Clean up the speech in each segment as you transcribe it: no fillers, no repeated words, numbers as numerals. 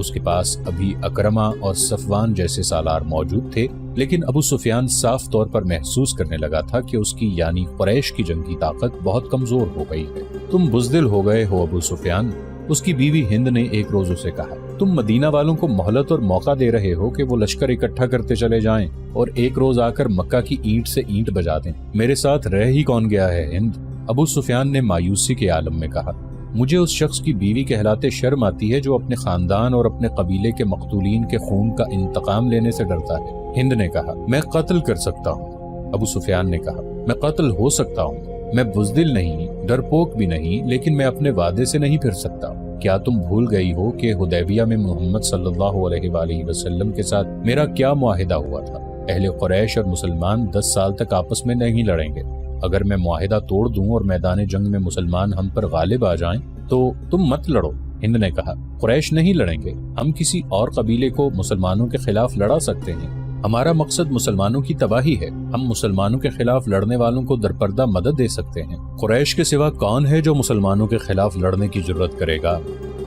اس کے پاس ابھی اکرمہ اور صفوان جیسے سالار موجود تھے، لیکن ابو سفیان صاف طور پر محسوس کرنے لگا تھا کہ اس کی یعنی قریش کی جنگی طاقت بہت کمزور ہو گئی ہے۔ تم بزدل ہو گئے ہو ابو سفیان، اس کی بیوی ہند نے ایک روز اسے کہا۔ تم مدینہ والوں کو مہلت اور موقع دے رہے ہو کہ وہ لشکر اکٹھا کرتے چلے جائیں اور ایک روز آ کر مکہ کی اینٹ سے اینٹ بجا دیں۔ میرے ساتھ رہ ہی کون گیا ہے ہند؟ ابو سفیان نے مایوسی کے عالم میں کہا۔ مجھے اس شخص کی بیوی کہلاتے شرم آتی ہے جو اپنے خاندان اور اپنے قبیلے کے مقتولین کے خون کا انتقام لینے سے ڈرتا ہے۔ ہند نے کہا، میں قتل کر سکتا ہوں۔ ابو سفیان نے کہا، میں قتل ہو سکتا ہوں، میں بزدل نہیں، ڈرپوک بھی نہیں، لیکن میں اپنے وعدے سے نہیں پھر سکتا۔ کیا تم بھول گئی ہو کہ حدیبیہ میں محمد صلی اللہ علیہ وآلہ وسلم کے ساتھ میرا کیا معاہدہ ہوا تھا؟ اہل قریش اور مسلمان 10 سال تک آپس میں نہیں لڑیں گے۔ اگر میں معاہدہ توڑ دوں اور میدان جنگ میں مسلمان ہم پر غالب آ جائیں تو تم مت لڑو۔ ہند نے کہا، قریش نہیں لڑیں گے، ہم کسی اور قبیلے کو مسلمانوں کے خلاف لڑا سکتے ہیں۔ ہمارا مقصد مسلمانوں کی تباہی ہے، ہم مسلمانوں کے خلاف لڑنے والوں کو درپردہ مدد دے سکتے ہیں۔ قریش کے سوا کون ہے جو مسلمانوں کے خلاف لڑنے کی جرت کرے گا؟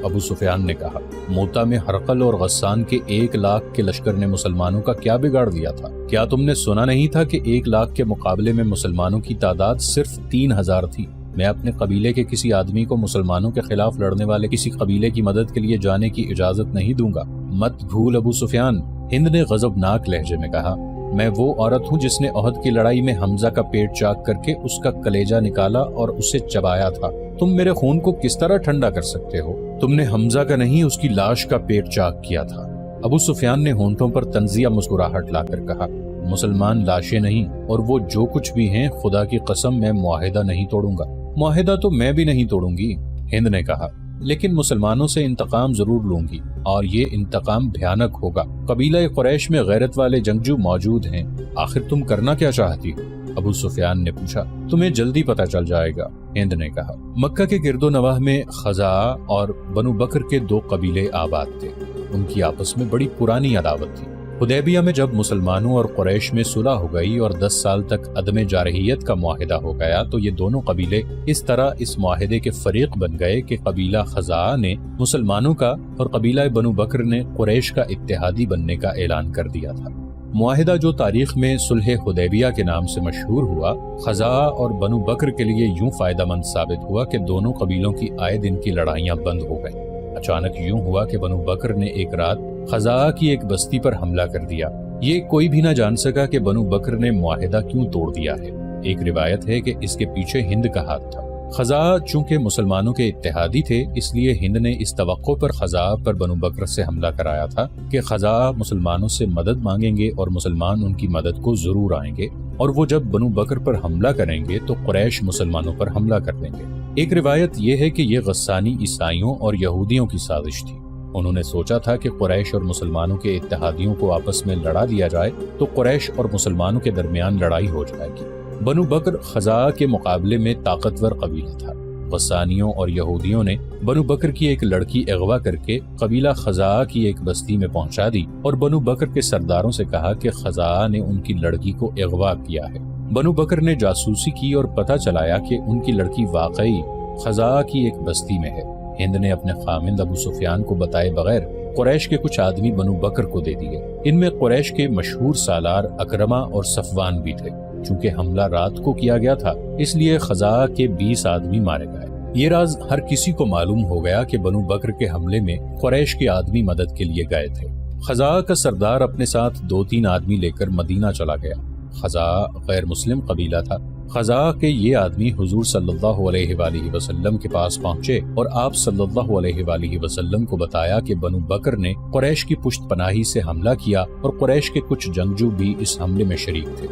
ابو سفیان نے کہا، موتا میں ہرقل اور غسان کے 1 لاکھ کے لشکر نے مسلمانوں کا کیا بگاڑ دیا تھا؟ کیا تم نے سنا نہیں تھا کہ 1 لاکھ کے مقابلے میں مسلمانوں کی تعداد صرف 3000 تھی؟ میں اپنے قبیلے کے کسی آدمی کو مسلمانوں کے خلاف لڑنے والے کسی قبیلے کی مدد کے لیے جانے کی اجازت نہیں دوں گا۔ مت بھول ابو سفیان، ہند نے غضبناک لہجے میں کہا، میں وہ عورت ہوں جس نے احد کی لڑائی میں حمزہ کا پیٹ چاک کر کے اس کا کلیجہ نکالا اور اسے چبایا تھا۔ تم میرے خون کو کس طرح ٹھنڈا کر سکتے ہو؟ تم نے حمزہ کا نہیں، اس کی لاش کا پیٹ چاک کیا تھا۔ ابو سفیان نے ہونٹوں پر طنزیہ مسکراہٹ لا کر کہا، مسلمان لاشیں نہیں، اور وہ جو کچھ بھی ہیں، خدا کی قسم میں معاہدہ نہیں توڑوں گا۔ معاہدہ تو میں بھی نہیں توڑوں گی، ہند نے کہا، لیکن مسلمانوں سے انتقام ضرور لوں گی، اور یہ انتقام بھیانک ہوگا۔ قبیلہ قریش میں غیرت والے جنگجو موجود ہیں، آخر تم کرنا کیا چاہتی ہو؟ ابو سفیان نے پوچھا۔ تمہیں جلدی پتہ چل جائے گا، ہند نے کہا۔ مکہ کے گرد و نواح میں خزاعہ اور بنو بکر کے 2 قبیلے آباد تھے، ان کی آپس میں بڑی پرانی عداوت تھی۔ حدیبیہ میں جب مسلمانوں اور قریش میں صلح ہو گئی اور 10 سال تک عدم جارحیت کا معاہدہ ہو گیا تو یہ دونوں قبیلے اس طرح اس معاہدے کے فریق بن گئے کہ قبیلہ خزاعہ نے مسلمانوں کا اور قبیلہ بنو بکر نے قریش کا اتحادی بننے کا اعلان کر دیا تھا۔ معاہدہ جو تاریخ میں صلح حدیبیہ کے نام سے مشہور ہوا، خزاعہ اور بنو بکر کے لیے یوں فائدہ مند ثابت ہوا کہ دونوں قبیلوں کی آئے دن کی لڑائیاں بند ہو گئیں۔ اچانک یوں ہوا کہ بنو بکر نے ایک رات خزاعہ کی ایک بستی پر حملہ کر دیا۔ یہ کوئی بھی نہ جان سکا کہ بنو بکر نے معاہدہ کیوں توڑ دیا ہے۔ ایک روایت ہے کہ اس کے پیچھے ہند کا ہاتھ تھا۔ خزاعہ چونکہ مسلمانوں کے اتحادی تھے، اس لیے ہند نے اس توقع پر خزاعہ پر بنو بکر سے حملہ کرایا تھا کہ خزاعہ مسلمانوں سے مدد مانگیں گے اور مسلمان ان کی مدد کو ضرور آئیں گے، اور وہ جب بنو بکر پر حملہ کریں گے تو قریش مسلمانوں پر حملہ کر دیں گے۔ ایک روایت یہ ہے کہ یہ غسانی عیسائیوں اور یہودیوں کی سازش تھی۔ انہوں نے سوچا تھا کہ قریش اور مسلمانوں کے اتحادیوں کو آپس میں لڑا دیا جائے تو قریش اور مسلمانوں کے درمیان لڑائی ہو جائے گی۔ بنو بکر خزاعہ کے مقابلے میں طاقتور قبیلہ تھا۔ غسانیوں اور یہودیوں نے بنو بکر کی ایک لڑکی اغوا کر کے قبیلہ خزاعہ کی ایک بستی میں پہنچا دی اور بنو بکر کے سرداروں سے کہا کہ خزاعہ نے ان کی لڑکی کو اغوا کیا ہے۔ بنو بکر نے جاسوسی کی اور پتہ چلایا کہ ان کی لڑکی واقعی خزاعہ کی ایک بستی میں ہے۔ ہند نے اپنے خامند ابو سفیان کو بتائے بغیر قریش کے کچھ آدمی بنو بکر کو دے دیے۔ ان میں قریش کے مشہور سالار اکرمہ اور صفوان بھی تھے۔ چونکہ حملہ رات کو کیا گیا تھا اس لیے خزاعہ کے 20 آدمی مارے گئے۔ یہ راز ہر کسی کو معلوم ہو گیا کہ بنو بکر کے حملے میں قریش کے آدمی مدد کے لیے گئے تھے۔ خزاعہ کا سردار اپنے ساتھ 2-3 آدمی لے کر مدینہ چلا گیا۔ خزاعہ غیر مسلم قبیلہ تھا۔ خزاعہ کے یہ آدمی حضور صلی اللہ علیہ وآلہ وسلم کے پاس پہنچے اور آپ صلی اللہ علیہ وآلہ وسلم کو بتایا کہ بنو بکر نے قریش کی پشت پناہی سے حملہ کیا اور قریش کے کچھ جنگجو بھی اس حملے میں شریک تھے۔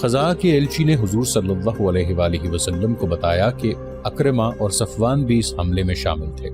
خزاعہ کے ایلچی نے حضور صلی اللہ علیہ وآلہ وسلم کو بتایا کہ اکرمہ اور صفوان بھی اس حملے میں شامل تھے۔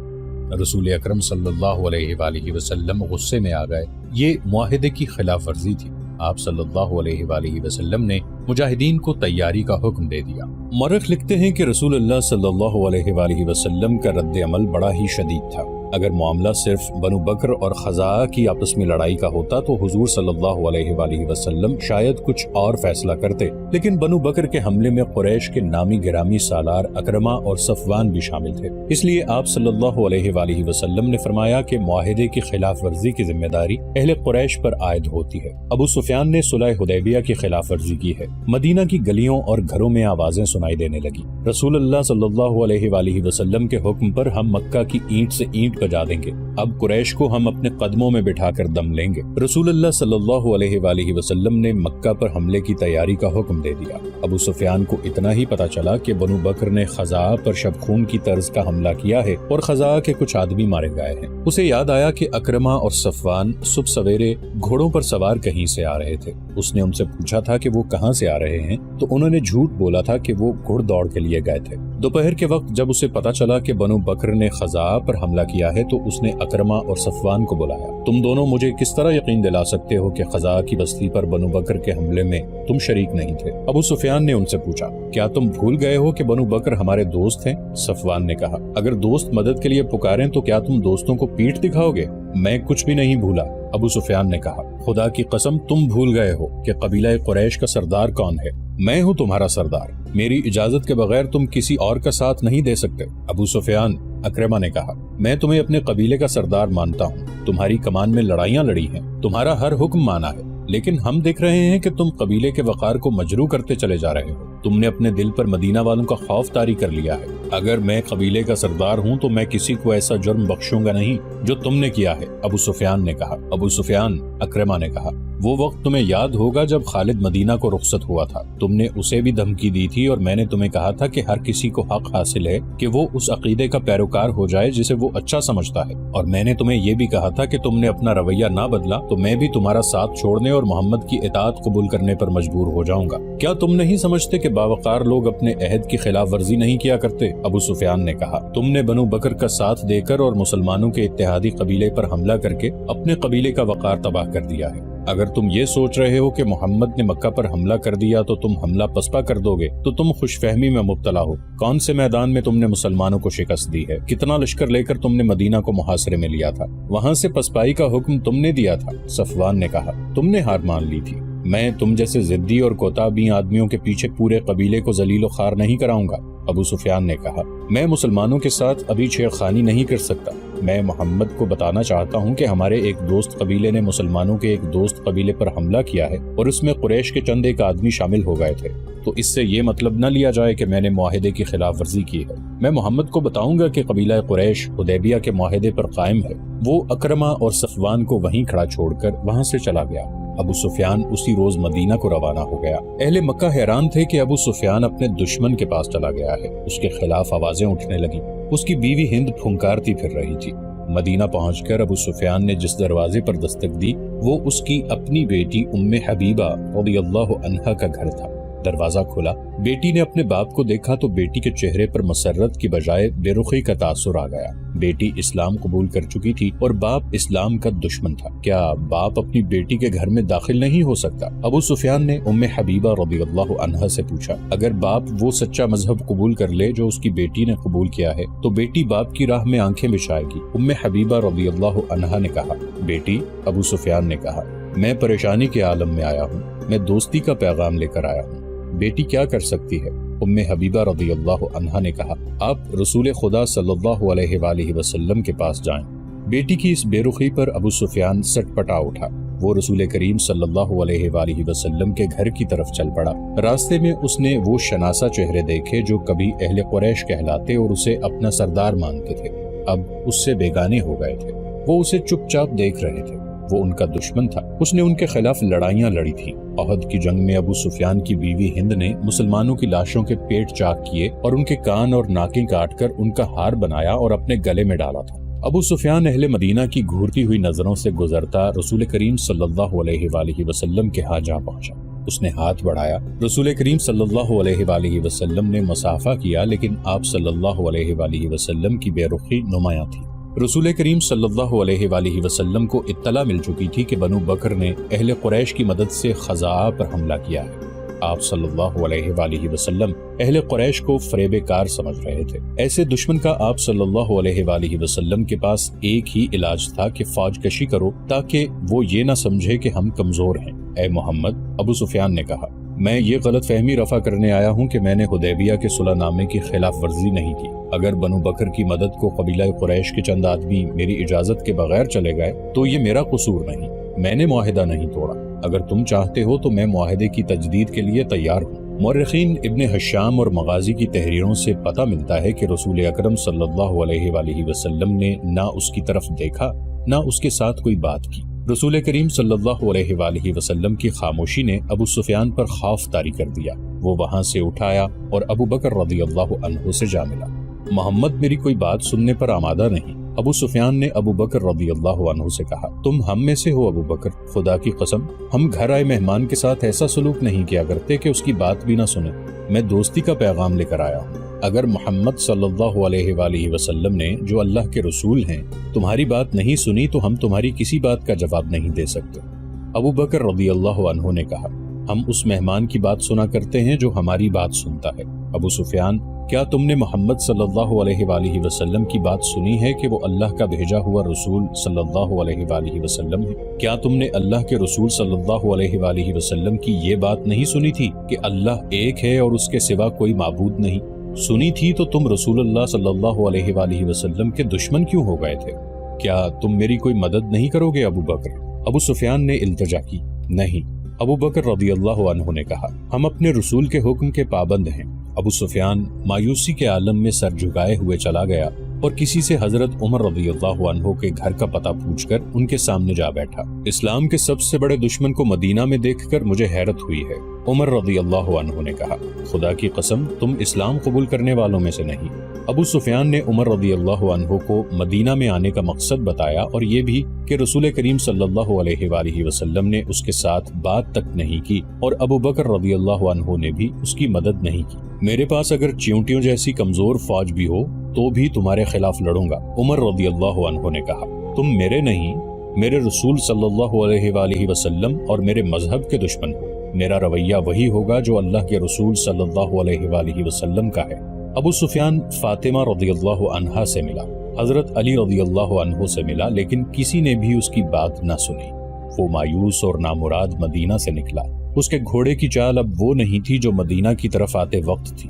رسول اکرم صلی اللہ علیہ وآلہ وسلم غصے میں آ گئے۔ یہ معاہدے کی خلاف ورزی تھی۔ آپ صلی اللہ علیہ وآلہ وسلم نے مجاہدین کو تیاری کا حکم دے دیا۔ مورخ لکھتے ہیں کہ رسول اللہ صلی اللہ علیہ وآلہ وسلم کا رد عمل بڑا ہی شدید تھا۔ اگر معاملہ صرف بنو بکر اور خزاعہ کی آپس میں لڑائی کا ہوتا تو حضور صلی اللہ علیہ وآلہ وسلم شاید کچھ اور فیصلہ کرتے، لیکن بنو بکر کے حملے میں قریش کے نامی گرامی سالار اکرمہ اور صفوان بھی شامل تھے، اس لیے آپ صلی اللہ علیہ وآلہ وسلم نے فرمایا کہ معاہدے کی خلاف ورزی کی ذمہ داری اہل قریش پر عائد ہوتی ہے۔ ابو سفیان نے صلح حدیبیہ کی خلاف ورزی کی ہے۔ مدینہ کی گلیوں اور گھروں میں آوازیں سنائی دینے لگی، رسول اللہ صلی اللہ علیہ وآلہ وسلم کے حکم پر ہم مکہ کی اینٹ سے اینٹ بجا دیں گے، اب قریش کو ہم اپنے قدموں میں بٹھا کر دم لیں گے۔ رسول اللہ صلی اللہ علیہ وآلہ وسلم نے مکہ پر حملے کی تیاری کا حکم دے دیا۔ ابو سفیان کو اتنا ہی پتا چلا کہ بنو بکر نے خزاعہ پر شب خون کی طرز کا حملہ کیا ہے اور خزاعہ کے کچھ آدمی مارے گئے ہیں۔ اسے یاد آیا کہ اکرمہ اور صفوان صبح سویرے گھوڑوں پر سوار کہیں سے آ رہے تھے۔ اس نے ان سے پوچھا تھا کہ وہ کہاں سے آ رہے ہیں، تو انہوں نے جھوٹ بولا تھا کہ وہ گھڑ دوڑ کے لیے گئے تھے۔ دوپہر کے وقت جب اسے پتا چلا کہ بنو بکر نے خزاعہ پر حملہ کیا ہے تو اس نے اکرمہ اور صفوان کو بلایا۔ تم دونوں مجھے کس طرح یقین دلا سکتے ہو کہ خزاعہ کی بستی پر بنو بکر کے حملے میں تم شریک نہیں تھے؟ ابو سفیان نے ان سے پوچھا، کیا تم بھول گئے ہو کہ بنو بکر ہمارے دوست ہیں؟ صفوان نے کہا، اگر دوست مدد کے لیے پکاریں تو کیا تم دوستوں کو پیٹھ دکھاؤ گے؟ میں کچھ بھی نہیں بھولا۔ ابو سفیان نے کہا، خدا کی قسم تم بھول گئے ہو کہ قبیلہ قریش کا سردار کون ہے؟ میں ہوں تمہارا سردار، میری اجازت کے بغیر تم کسی اور کا ساتھ نہیں دے سکتے۔ ابو سفیان، اکرمہ نے کہا، میں تمہیں اپنے قبیلے کا سردار مانتا ہوں، تمہاری کمان میں لڑائیاں لڑی ہیں، تمہارا ہر حکم مانا ہے، لیکن ہم دیکھ رہے ہیں کہ تم قبیلے کے وقار کو مجروح کرتے چلے جا رہے ہو۔ تم نے اپنے دل پر مدینہ والوں کا خوف طاری کر لیا ہے۔ اگر میں قبیلے کا سردار ہوں تو میں کسی کو ایسا جرم بخشوں گا نہیں جو تم نے کیا ہے، ابو سفیان نے کہا۔ ابو سفیان، اکرمہ نے کہا، وہ وقت تمہیں یاد ہوگا جب خالد مدینہ کو رخصت ہوا تھا، تم نے اسے بھی دھمکی دی تھی اور میں نے تمہیں کہا تھا کہ ہر کسی کو حق حاصل ہے کہ وہ اس عقیدے کا پیروکار ہو جائے جسے وہ اچھا سمجھتا ہے، اور میں نے تمہیں یہ بھی کہا تھا کہ تم نے اپنا رویہ نہ بدلا تو میں بھی تمہارا ساتھ چھوڑنے اور محمد کی اطاعت قبول کرنے پر مجبور ہو جاؤں گا۔ کیا تم نہیں سمجھتے کہ باوقار لوگ اپنے عہد کی خلاف ورزی نہیں کیا کرتے؟ ابو سفیان نے کہا، تم نے بنو بکر کا ساتھ دے کر اور مسلمانوں کے اتحادی قبیلے پر حملہ کر کے اپنے قبیلے کا وقار تباہ کر دیا ہے۔ اگر تم یہ سوچ رہے ہو کہ محمد نے مکہ پر حملہ کر دیا تو تم حملہ پسپا کر دو گے تو تم خوش فہمی میں مبتلا ہو۔ کون سے میدان میں تم نے مسلمانوں کو شکست دی ہے؟ کتنا لشکر لے کر تم نے مدینہ کو محاصرے میں لیا تھا؟ وہاں سے پسپائی کا حکم تم نے دیا تھا۔ صفوان نے کہا، تم نے ہار مان لی تھی، میں تم جیسے ضدی اور کوتاہی آدمیوں کے پیچھے پورے قبیلے کو ذلیل و خوار نہیں کراؤں گا۔ ابو سفیان نے کہا، میں مسلمانوں کے ساتھ ابھی چھیڑخانی نہیں کر سکتا، میں محمد کو بتانا چاہتا ہوں کہ ہمارے ایک دوست قبیلے نے مسلمانوں کے ایک دوست قبیلے پر حملہ کیا ہے اور اس میں قریش کے چند ایک آدمی شامل ہو گئے تھے، تو اس سے یہ مطلب نہ لیا جائے کہ میں نے معاہدے کی خلاف ورزی کی ہے۔ میں محمد کو بتاؤں گا کہ قبیلہ قریش حدیبیہ کے معاہدے پر قائم ہے۔ وہ اکرمہ اور صفوان کو وہیں کھڑا چھوڑ کر وہاں سے چلا گیا۔ ابو سفیان اسی روز مدینہ کو روانہ ہو گیا۔ اہل مکہ حیران تھے کہ ابو سفیان اپنے دشمن کے پاس چلا گیا ہے، اس کے خلاف آوازیں اٹھنے لگیں، اس کی بیوی ہند پھنکارتی پھر رہی تھی۔ مدینہ پہنچ کر ابو سفیان نے جس دروازے پر دستک دی وہ اس کی اپنی بیٹی ام حبیبہ رضی اللہ عنہا کا گھر تھا۔ دروازہ کھلا، بیٹی نے اپنے باپ کو دیکھا تو بیٹی کے چہرے پر مسرت کی بجائے بے رخی کا تاثر آ گیا۔ بیٹی اسلام قبول کر چکی تھی اور باپ اسلام کا دشمن تھا۔ کیا باپ اپنی بیٹی کے گھر میں داخل نہیں ہو سکتا؟ ابو سفیان نے ام حبیبہ رضی اللہ عنہا سے پوچھا، اگر باپ وہ سچا مذہب قبول کر لے جو اس کی بیٹی نے قبول کیا ہے تو بیٹی باپ کی راہ میں آنکھیں بچھائے گی۔ ام حبیبہ رضی اللہ عنہا نے کہا، بیٹی، ابو سفیان نے کہا، میں پریشانی کے عالم میں آیا ہوں، میں دوستی کا پیغام لے کر آیا ہوں، بیٹی کیا کر سکتی ہے؟ ام حبیبہ رضی اللہ عنہا نے کہا، آپ رسول خدا صلی اللہ علیہ وآلہ وسلم کے پاس جائیں۔ بیٹی کی اس بے رخی پر ابو سفیان سٹ پٹا اٹھا، وہ رسول کریم صلی اللہ علیہ وآلہ وسلم کے گھر کی طرف چل پڑا۔ راستے میں اس نے وہ شناسا چہرے دیکھے جو کبھی اہل قریش کہلاتے اور اسے اپنا سردار مانتے تھے، اب اس سے بیگانے ہو گئے تھے۔ وہ اسے چپ چاپ دیکھ رہے تھے، وہ ان کا دشمن تھا، اس نے ان کے خلاف لڑائیاں لڑی تھی۔ احد کی جنگ میں ابو سفیان کی بیوی ہند نے مسلمانوں کی لاشوں کے پیٹ چاک کیے اور ان کے کان اور ناکیں کاٹ کر ان کا ہار بنایا اور اپنے گلے میں ڈالا تھا۔ ابو سفیان اہل مدینہ کی گھورتی ہوئی نظروں سے گزرتا رسول کریم صلی اللہ علیہ وآلہ وسلم کے ہاں جا پہنچا۔ اس نے ہاتھ بڑھایا، رسول کریم صلی اللہ علیہ وآلہ وسلم نے مصافحہ کیا، لیکن آپ صلی اللہ علیہ وآلہ وسلم کی بے رخی نمایاں تھی۔ رسول کریم صلی اللہ علیہ وآلہ وسلم کو اطلاع مل چکی تھی کہ بنو بکر نے اہل قریش کی مدد سے خزاعہ پر حملہ کیا ہے۔ آپ صلی اللہ علیہ وآلہ وسلم اہل قریش کو فریب کار سمجھ رہے تھے۔ ایسے دشمن کا آپ صلی اللہ علیہ وآلہ وسلم کے پاس ایک ہی علاج تھا کہ فوج کشی کرو تاکہ وہ یہ نہ سمجھے کہ ہم کمزور ہیں۔ اے محمد، ابو سفیان نے کہا، میں یہ غلط فہمی رفع کرنے آیا ہوں کہ میں نے حدیبیہ کے صلح نامے کی خلاف ورزی نہیں کی۔ اگر بنو بکر کی مدد کو قبیلہ قریش کے چند آدمی میری اجازت کے بغیر چلے گئے تو یہ میرا قصور نہیں، میں نے معاہدہ نہیں توڑا۔ اگر تم چاہتے ہو تو میں معاہدے کی تجدید کے لیے تیار ہوں۔ مورخین ابن حشام اور مغازی کی تحریروں سے پتہ ملتا ہے کہ رسول اکرم صلی اللہ علیہ وآلہ وسلم نے نہ اس کی طرف دیکھا نہ اس کے ساتھ کوئی بات کی۔ رسول کریم صلی اللہ علیہ وآلہ وسلم کی خاموشی نے ابو سفیان پر خوف طاری کر دیا۔ وہ وہاں سے اٹھایا اور ابو بکر رضی اللہ عنہ سے جا ملا۔ محمد میری کوئی بات سننے پر آمادہ نہیں۔ ابو سفیان نے ابو بکر رضی اللہ عنہ سے کہا، تم ہم میں سے ہو ابو بکر، خدا کی قسم ہم گھر آئے مہمان کے ساتھ ایسا سلوک نہیں کیا کرتے کہ اس کی بات بھی نہ سنیں۔ میں دوستی کا پیغام لے کر آیا ہوں۔ اگر محمد صلی اللہ علیہ وآلہ وسلم نے جو اللہ کے رسول ہیں تمہاری بات نہیں سنی تو ہم تمہاری کسی بات کا جواب نہیں دے سکتے۔ ابو بکر رضی اللہ عنہ نے کہا، ہم اس مہمان کی بات سنا کرتے ہیں جو ہماری بات سنتا ہے۔ ابو سفیان، کیا تم نے محمد صلی اللہ علیہ وآلہ وسلم کی بات سنی ہے کہ وہ اللہ کا بھیجا ہوا رسول صلی اللہ علیہ وآلہ وسلم ہے؟ کیا تم نے اللہ کے رسول صلی اللہ علیہ وآلہ وسلم کی یہ بات نہیں سنی تھی کہ اللہ ایک ہے اور اس کے سوا کوئی معبود نہیں؟ سنی تھی تو تم رسول اللہ صلی اللہ علیہ وآلہ وسلم کے دشمن کیوں ہو گئے تھے؟ کیا تم میری کوئی مدد نہیں کرو گے ابو بکر؟ ابو سفیان نے التجا کی، نہیں۔ ابو بکر رضی اللہ عنہ نے کہا، ہم اپنے رسول کے حکم کے پابند ہیں۔ ابو سفیان مایوسی کے عالم میں سر جھکائے ہوئے چلا گیا اور کسی سے حضرت عمر رضی اللہ عنہ کے گھر کا پتہ پوچھ کر ان کے سامنے جا بیٹھا۔ اسلام کے سب سے بڑے دشمن کو مدینہ میں دیکھ کر مجھے حیرت ہوئی ہے۔ عمر رضی اللہ عنہ نے کہا، خدا کی قسم تم اسلام قبول کرنے والوں میں سے نہیں۔ ابو سفیان نے عمر رضی اللہ عنہ کو مدینہ میں آنے کا مقصد بتایا اور یہ بھی کہ رسول کریم صلی اللہ علیہ وآلہ وسلم نے اس کے ساتھ بات تک نہیں کی اور ابو بکر رضی اللہ عنہ نے بھی اس کی مدد نہیں کی۔ میرے پاس اگر چیونٹیوں جیسی کمزور فوج بھی ہو تو بھی تمہارے خلاف لڑوں گا۔ عمر رضی اللہ عنہ نے کہا، تم میرے نہیں، میرے رسول صلی اللہ علیہ وآلہ وسلم اور میرے مذہب کے دشمن ہو۔ میرا رویہ وہی ہوگا جو اللہ کے رسول صلی اللہ علیہ وآلہ وسلم کا ہے۔ ابو سفیان فاطمہ رضی اللہ عنہا سے ملا، حضرت علی رضی اللہ عنہ سے ملا، لیکن کسی نے بھی اس کی بات نہ سنی۔ وہ مایوس اور نامراد مدینہ سے نکلا۔ اس کے گھوڑے کی چال اب وہ نہیں تھی جو مدینہ کی طرف آتے وقت تھی۔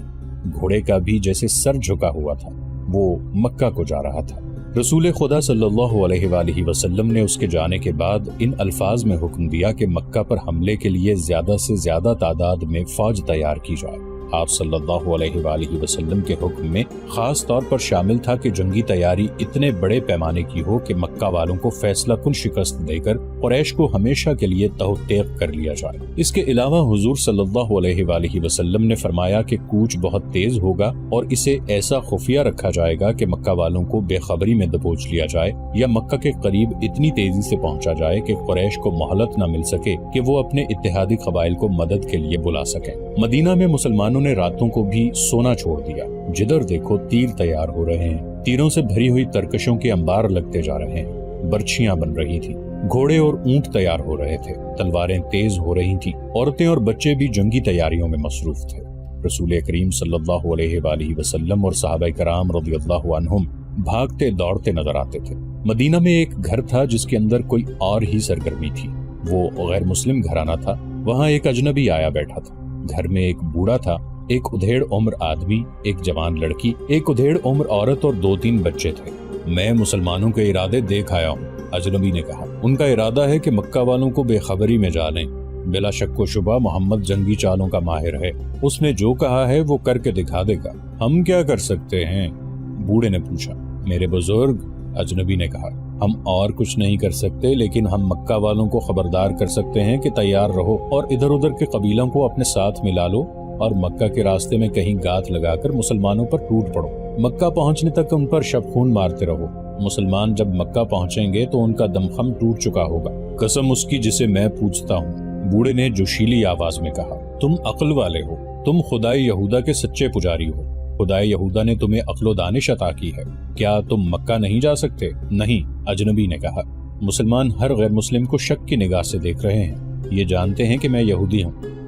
گھوڑے کا بھی جیسے سر جھکا ہوا تھا۔ وہ مکہ کو جا رہا تھا۔ رسول خدا صلی اللہ علیہ وآلہ وسلم نے اس کے جانے کے بعد ان الفاظ میں حکم دیا کہ مکہ پر حملے کے لیے زیادہ سے زیادہ تعداد میں فوج تیار کی جائے۔ آپ صلی اللہ علیہ وآلہ وسلم کے حکم میں خاص طور پر شامل تھا کہ جنگی تیاری اتنے بڑے پیمانے کی ہو کہ مکہ والوں کو فیصلہ کن شکست دے کر قریش کو ہمیشہ کے لیے تہو-تیغ کر لیا جائے۔ اس کے علاوہ حضور صلی اللہ علیہ وآلہ وسلم نے فرمایا کہ کوچ بہت تیز ہوگا اور اسے ایسا خفیہ رکھا جائے گا کہ مکہ والوں کو بے خبری میں دبوچ لیا جائے یا مکہ کے قریب اتنی تیزی سے پہنچا جائے کہ قریش کو مہلت نہ مل سکے کہ وہ اپنے اتحادی قبائل کو مدد کے لیے بلا سکیں۔ مدینہ میں مسلمانوں نے راتوں کو بھی سونا چھوڑ دیا۔ جدھر دیکھو تیر تیار ہو رہے ہیں، تیروں سے بھری ہوئی ترکشوں کے انبار لگتے جا رہے ہیں، برچھیاں بن رہی تھی، گھوڑے اور اونٹ تیار ہو رہے تھے، تلواریں تیز ہو رہی تھیں، عورتیں اور بچے بھی جنگی تیاریوں میں مصروف تھے۔ رسول کریم صلی اللہ علیہ وآلہ وسلم اور صحابہ کرام رضی اللہ عنہم بھاگتے دوڑتے نظر آتے تھے۔ مدینہ میں ایک گھر تھا جس کے اندر کوئی اور ہی سرگرمی تھی۔ وہ غیر مسلم گھرانہ تھا۔ وہاں ایک اجنبی آیا بیٹھا تھا۔ گھر میں ایک بوڑھا تھا، ایک ادھیڑ عمر آدمی، ایک جوان لڑکی، ایک ادھیڑ عمر عورت اور 2-3 بچے تھے۔ میں مسلمانوں کے ارادے دیکھ آیا ہوں، اجنبی نے کہا۔ ان کا ارادہ ہے کہ مکہ والوں کو بے خبری میں جا لیں۔ بلا شک و شبہ محمد جنگی چالوں کا ماہر ہے، اس نے جو کہا ہے وہ کر کے دکھا دے گا۔ ہم کیا کر سکتے ہیں؟ بوڑھے نے پوچھا۔ میرے بزرگ، اجنبی نے کہا، ہم اور کچھ نہیں کر سکتے، لیکن ہم مکہ والوں کو خبردار کر سکتے ہیں کہ تیار رہو اور ادھر ادھر کے قبیلوں کو اپنے ساتھ ملا لو اور مکہ کے راستے میں کہیں گات لگا کر مسلمانوں پر ٹوٹ پڑو۔ مکہ پہنچنے تک ان پر شب خون مارتے رہو۔ مسلمان جب مکہ پہنچیں گے تو ان کا دمخم ٹوٹ چکا ہوگا، قسم اس کی جسے میں پوجتا ہوں۔ بوڑھے نے جوشیلی آواز میں کہا، تم عقل والے ہو، تم خدائے یہودا کے سچے پجاری ہو۔ خدائے یہودا نے تمہیں عقل و دانش عطا کی ہے، کیا تم مکہ نہیں جا سکتے؟ نہیں، اجنبی نے کہا۔ مسلمان ہر غیر مسلم کو شک کی نگاہ سے دیکھ رہے ہیں، یہ جانتے ہیں کہ میں یہودی ہوں،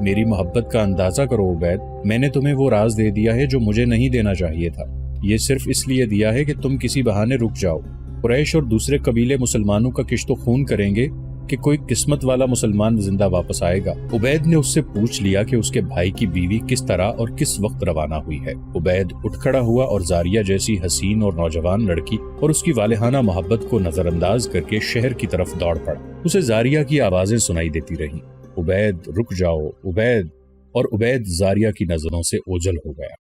میری محبت کا اندازہ کرو عبید، میں نے تمہیں وہ راز دے دیا ہے جو مجھے نہیں دینا چاہیے تھا۔ یہ صرف اس لیے دیا ہے کہ تم کسی بہانے رک جاؤ۔ قریش اور دوسرے قبیلے مسلمانوں کا کشت و خون کریں گے کہ کوئی قسمت والا مسلمان زندہ واپس آئے گا۔ عبید نے اس سے پوچھ لیا کہ اس کے بھائی کی بیوی کس طرح اور کس وقت روانہ ہوئی ہے۔ عبید اٹھ کھڑا ہوا اور زاریہ جیسی حسین اور نوجوان لڑکی اور اس کی والہانہ محبت کو نظر انداز کر کے شہر کی طرف دوڑ پڑا۔ اسے زاریہ کی آوازیں سنائی دیتی رہیں، عبید رک جاؤ عبید، اور عبید زاریہ کی نظروں سے اوجھل ہو گیا۔